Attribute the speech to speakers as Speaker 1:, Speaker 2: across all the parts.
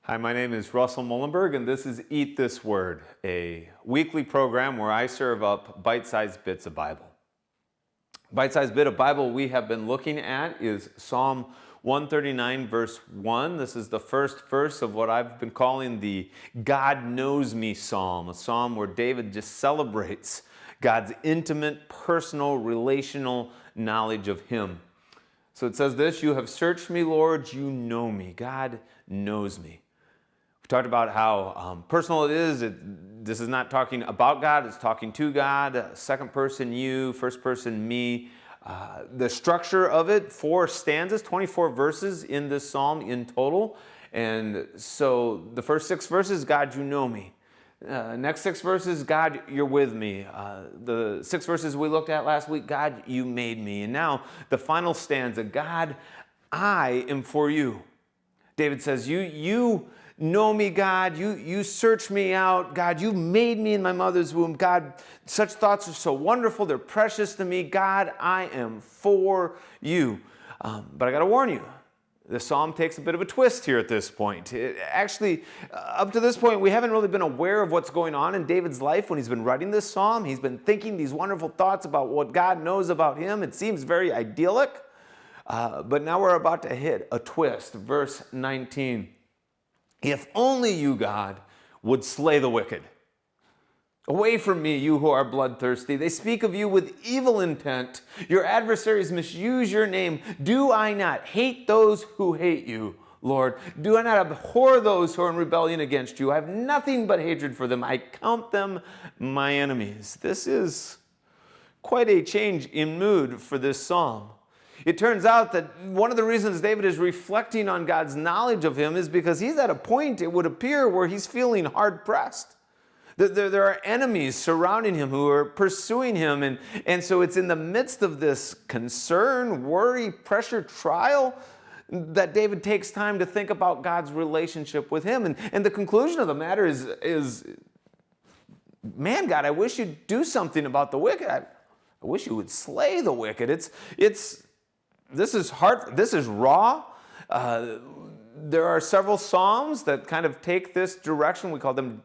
Speaker 1: Hi, my name is Russell Mullenberg, and this is Eat This Word, a weekly program where I serve up bite-sized bits of Bible. Bite-sized bit of Bible we have been looking at is Psalm 139, verse 1. This is the first verse of what I've been calling the God Knows Me Psalm, a psalm where David just celebrates God's intimate, personal, relational knowledge of Him. So it says this: "You have searched me, Lord, you know me." God knows me. We talked about how personal it is. This is not talking about God, it's talking to God. Second person you, first person me. The structure of it, 4 stanzas, 24 verses in this psalm in total. And so the first 6 verses, God, you know me. Next 6 verses, God, you're with me. The 6 verses we looked at last week, God, you made me. And now the final stanza, God, I am for you. David says, you know me, God. You search me out. God, you made me in my mother's womb. God, such thoughts are so wonderful. They're precious to me. God, I am for you. But I got to warn you, the psalm takes a bit of a twist here at this point. Actually, up to this point, we haven't really been aware of what's going on in David's life when he's been writing this psalm. He's been thinking these wonderful thoughts about what God knows about him. It seems very idyllic. But now we're about to hit a twist. Verse 19. If only you, God, would slay the wicked. Away from me, you who are bloodthirsty. They speak of you with evil intent. Your adversaries misuse your name. Do I not hate those who hate you, Lord? Do I not abhor those who are in rebellion against you? I have nothing but hatred for them. I count them my enemies. This is quite a change in mood for this psalm. It turns out that one of the reasons David is reflecting on God's knowledge of him is because he's at a point, it would appear, where he's feeling hard-pressed. There are enemies surrounding him who are pursuing him, and so it's in the midst of this concern, worry, pressure, trial that David takes time to think about God's relationship with him. And the conclusion of the matter is, man, God, I wish you'd do something about the wicked. I wish you would slay the wicked. This is hard. This is raw. There are several psalms that kind of take this direction. We call them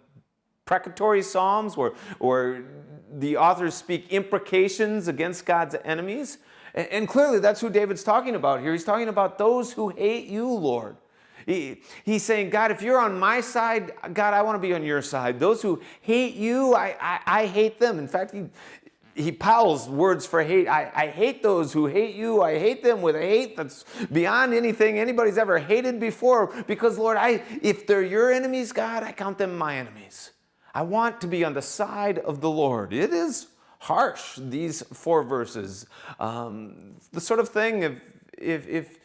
Speaker 1: Precatory Psalms, where the authors speak imprecations against God's enemies. And clearly that's who David's talking about here. He's talking about those who hate you, Lord. He's saying, God, if you're on my side, God, I want to be on your side. Those who hate you, I hate them. In fact, he piles words for hate. I hate those who hate you. I hate them with a hate that's beyond anything anybody's ever hated before. Because, Lord, if they're your enemies, God, I count them my enemies. I want to be on the side of the Lord. It is harsh, these 4 verses. The sort of thing, if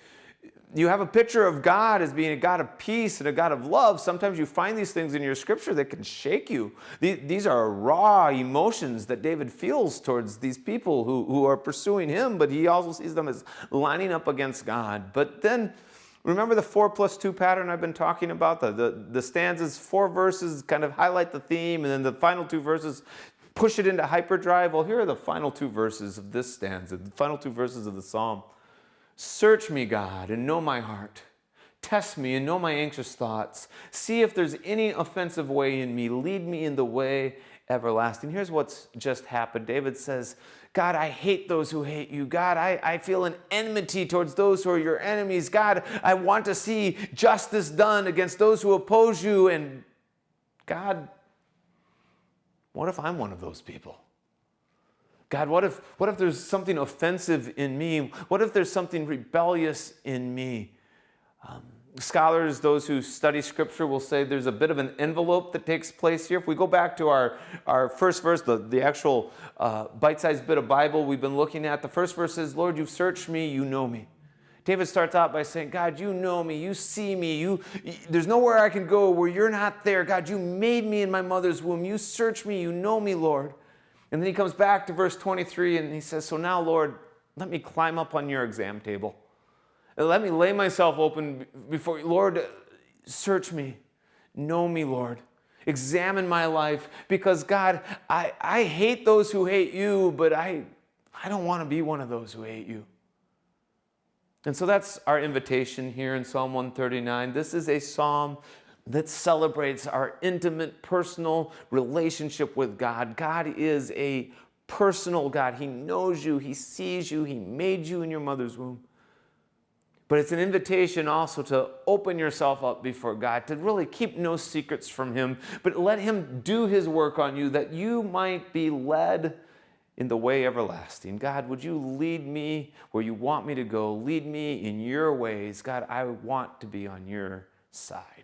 Speaker 1: you have a picture of God as being a God of peace and a God of love, sometimes you find these things in your scripture that can shake you. These are raw emotions that David feels towards these people who are pursuing him, but he also sees them as lining up against God. But then, remember the 4+2 pattern I've been talking about? The stanzas, 4 verses kind of highlight the theme, and then the final 2 verses push it into hyperdrive. Well, here are the final 2 verses of this stanza, the final 2 verses of the psalm. Search me, God, and know my heart. Test me and know my anxious thoughts. See if there's any offensive way in me. Lead me in the way everlasting. Here's what's just happened. David says, God, I hate those who hate you. God, I feel an enmity towards those who are your enemies. God, I want to see justice done against those who oppose you. And God, what if I'm one of those people? God, what if there's something offensive in me? What if there's something rebellious in me? Scholars, those who study Scripture, will say there's a bit of an envelope that takes place here. If we go back to our first verse, the actual bite-sized bit of Bible we've been looking at, the first verse says, Lord, you've searched me, you know me. David starts out by saying, God, you know me, you see me, there's nowhere I can go where you're not there. God, you made me in my mother's womb. You search me, you know me, Lord. And then he comes back to verse 23 and he says, so now, Lord, let me climb up on your exam table. Let me lay myself open before you. Lord, search me. Know me, Lord. Examine my life. Because, God, I hate those who hate you, but I don't want to be one of those who hate you. And so that's our invitation here in Psalm 139. This is a psalm that celebrates our intimate, personal relationship with God. God is a personal God. He knows you. He sees you. He made you in your mother's womb. But it's an invitation also to open yourself up before God, to really keep no secrets from Him, but let Him do His work on you, that you might be led in the way everlasting. God, would you lead me where you want me to go? Lead me in your ways. God, I want to be on your side.